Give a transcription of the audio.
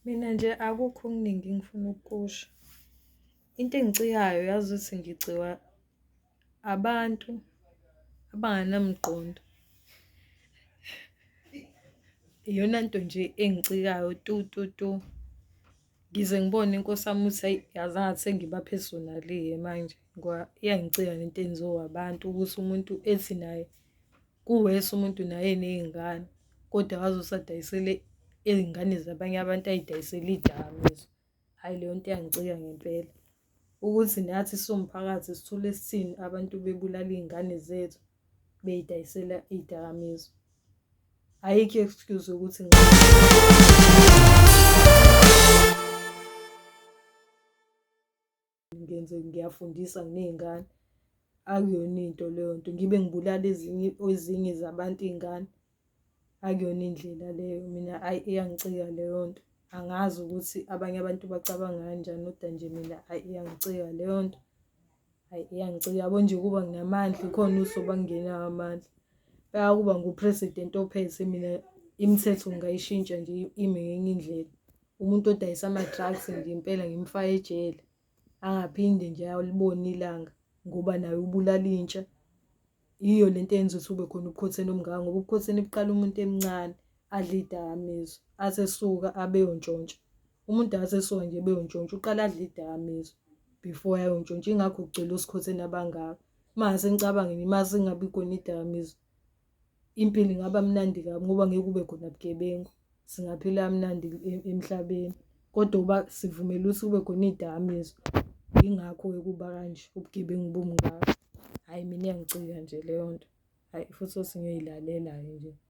Mina nje akukho okuningi engifuna ukukusho. Into engicikayo yazi ukuthi ngiciwa abantu abanganamqondo. Iyona nto nje engicikayo tu. Ngize ngibone inkosi yami ukuthi hayi yazi angathi sengiba personal-ke manje ngoba iyangicika lento eyenziwa abantu ukuthi umuntu ethi naye kuwesi umuntu naye eney'ngane kodwa wazi usadayisele iy'ngane zabanye abantu ay'dayisele iy'dakamizwa. Hhayi leyo nto iyangicika ngempela ukuthi nathi siwumphakathi sithole sithini abantu bebulala iy'ngane zethu bey'dayisela iy'dakamizwa. Ayikho i-excuse yokuthi ngiyafundisa nginey'ngane. Akuyona into leyo nto ngibe ngibulala ezinye zabantu iy'ngane. Akuyona indlela leyo mina ayi iyangicika leyo nto. Angazi ukuthi abanye abantu bacabanga kanjani kodwa nje mina ayi iyangicika leyo nto. Hayi iyangicika yabo nje kuba nginamandla ikhona usuku bangingenayo amandla. Kuba ngu-president ophethe mina imithetho ngingayishintsha nje ime ngenye indlela. Umuntu odayisa ama-drugs nje impela ngimfake ejele. Angaphinde nje alibone ilanga ngoba naye ubulala intsha. Iyo lento eyenza ukuthi kube khona ubukhotheni obungaka ngoba ubukhotheni buqala umuntu emncane adle iy'dakamizwa athi esuka abe yontshontsha. Umuntu akathi esuka nje beyontshontsha uqala adle iy'dakamizwa before ayontshontsha. Yingakho kugcwele osikhotheni abangaka. Mase ngicabanga mase kungabi khona iy'dakamizwa impilo ingaba mnandi kabi ngoba ngeke kube khona bugebengu. Singaphila kamnandi emhlabeni kodwa uba sivumela ukuthi kube khona iy'dakamizwa. Yingakho-ke kuba kanje ubugebengu bumngaka. Hhayi mina iyangicika nje leyo nto. Hhayi futhi othi ngiyoyilalela-ke nje.